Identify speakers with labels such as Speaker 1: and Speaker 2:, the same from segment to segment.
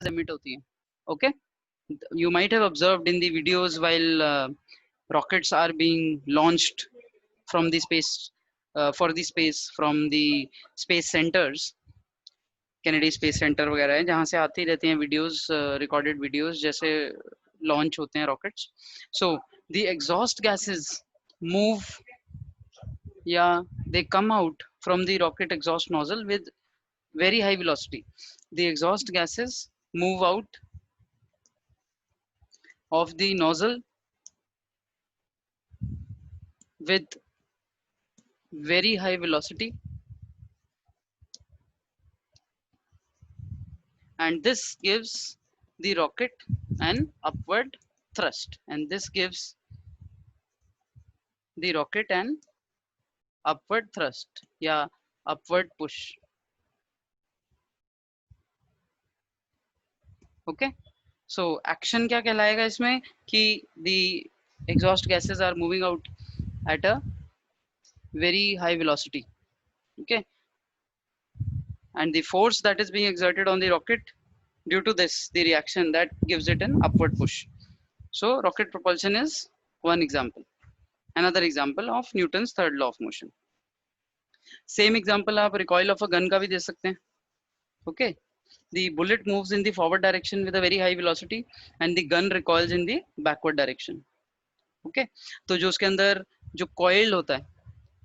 Speaker 1: emit होती हैं. Okay, you might have observed in the videos while rockets are being launched from the space for the space from the space centers. Kennedy space centre वगैरह है जहाँ से आती रहती हैं वीडियोस, रिकॉर्डेड वीडियोस जैसे लॉन्च होते हैं rockets. So the exhaust gases move या they come out from the rocket exhaust nozzle with very high velocity. The exhaust gases move out of the nozzle with very high velocity, and this gives the rocket an upward thrust, and this gives the rocket an upward thrust या upward push. Okay, so action क्या कहलाएगा इसमें कि the exhaust gases are moving out at a very high velocity. Okay, and the force that is being exerted on the rocket, due to this the reaction that gives it an upward push. So rocket propulsion is one example. Another example of Newton's third law of motion. Same example आप recoil of a gun का भी दे सकते हैं. Okay, the bullet moves in the forward direction with a very high velocity and the gun recoils in the backward direction. Okay, तो जो उसके अंदर जो coil होता है,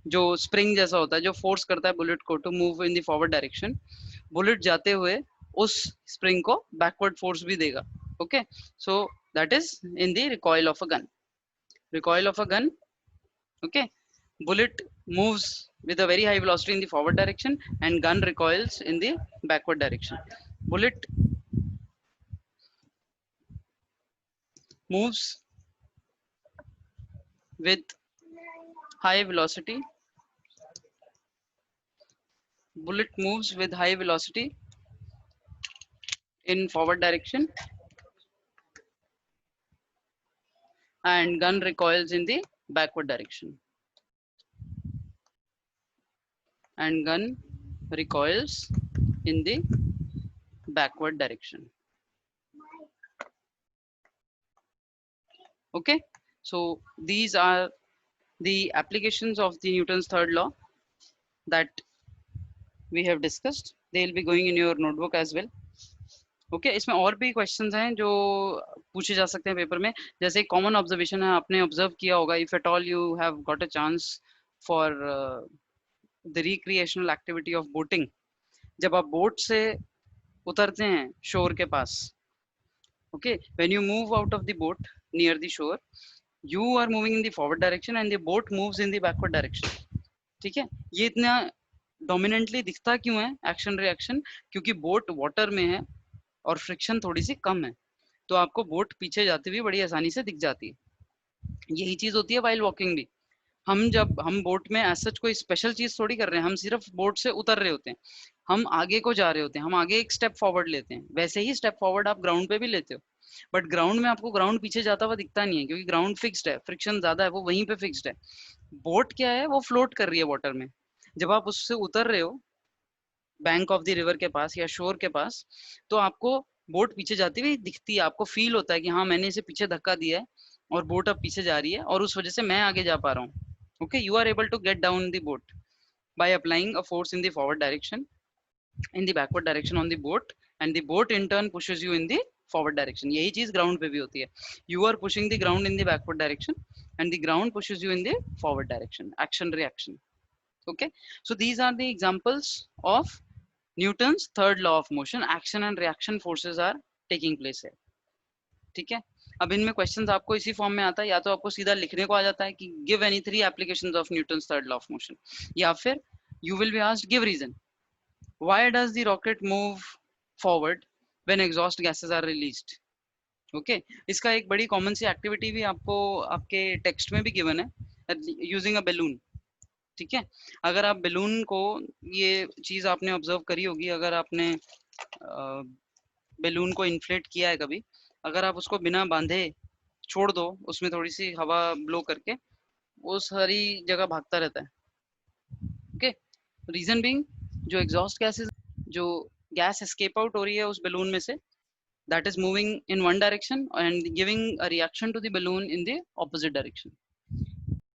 Speaker 1: जो स्प्रिंग जैसा होता है, जो फोर्स करता है बुलेट को to move in the forward direction, bullet जाते हुए उस स्प्रिंग को बैकवर्ड फोर्स भी देगा. Okay, so that is in the recoil of a gun. Recoil of a gun, okay, bullet moves with a very high velocity in the forward direction and gun recoils in the backward direction. Bullet moves with high velocity. Bullet moves with high velocity in forward direction and gun recoils in the backward direction. And gun recoils in the backward direction. Okay, so these are the applications of the Newton's third law that we have discussed. They will be going in your notebook as well. Okay, इसमें और भी questions हैं जो पूछे जा सकते हैं paper में. जैसे कॉमन ऑब्जर्वेशन है, आपने ऑब्जर्व किया होगा, if at all you have got a chance for the recreational activity of boating, जब आप बोट से उतरते हैं शोर के पास, okay, when you move out of the boat near the shore, you are moving in the forward direction and the boat moves in the backward direction. ठीक है, ये इतना डोमिनेंटली दिखता क्यों है एक्शन रिएक्शन? क्योंकि बोट वाटर में है और फ्रिक्शन थोड़ी सी कम है, तो आपको बोट पीछे जाती हुई बड़ी आसानी से दिख जाती है. यही चीज होती है वाइल वॉकिंग भी. जब हम बोट में ऐसा कोई स्पेशल चीज थोड़ी कर रहे हैं, हम सिर्फ बोट से उतर रहे होते हैं, हम आगे को जा रहे होते हैं, हम आगे एक स्टेप फॉरवर्ड लेते हैं. वैसे ही स्टेप फॉरवर्ड आप ग्राउंड पे भी लेते हो, बट ग्राउंड में आपको ग्राउंड पीछे जाता हुआ दिखता नहीं है, क्योंकि ग्राउंड फिक्स्ड है, फ्रिक्शन ज्यादा है, वो वहीं पे फिक्स्ड है. बोट क्या है, वो फ्लोट कर रही है वाटर में. जब आप उससे उतर रहे हो बैंक ऑफ द रिवर के पास या शोर के पास, तो आपको बोट पीछे जाती हुई दिखती है, आपको फील होता है कि हाँ मैंने इसे पीछे धक्का दिया है और बोट अब पीछे जा रही है और उस वजह से मैं आगे जा पा रहा हूँ. Okay, you are able to get down the boat by applying a force in the forward direction, in the backward direction on the boat, and the boat in turn pushes you in the forward direction. यही चीज ground पे भी होती है. You are pushing the ground in the backward direction and the ground pushes you in the forward direction. Action reaction. Okay, so these are the examples of Newton's third law of motion. Action and reaction forces are taking place here. ठीक है, अब इनमें questions आपको इसी form में आता है, या तो आपको सीधा लिखने को आ जाता है कि give any 3 applications of Newton's third law of motion, या फिर you will be asked give reason why does the rocket move forward when exhaust gases are released. Okay, इसका एक बड़ी कॉमन सी एक्टिविटी भी आपको आपके टेक्स्ट में भी गिवन है, यूजिंग अ बैलून. ठीक है, अगर आप बैलून को, ये चीज आपने ऑब्जर्व करी होगी, अगर आपने बैलून को इन्फ्लेट किया है कभी, अगर आप उसको बिना बांधे छोड़ दो, उसमें थोड़ी सी हवा ब्लो करके, वो सारी जगह भागता रहता है. ओके, रीजन बीइंग, जो एग्जॉस्ट गैसेस, जो गैस एस्केप आउट हो रही है उस बैलून में से, that is moving in one direction and giving a reaction to the balloon in the opposite direction.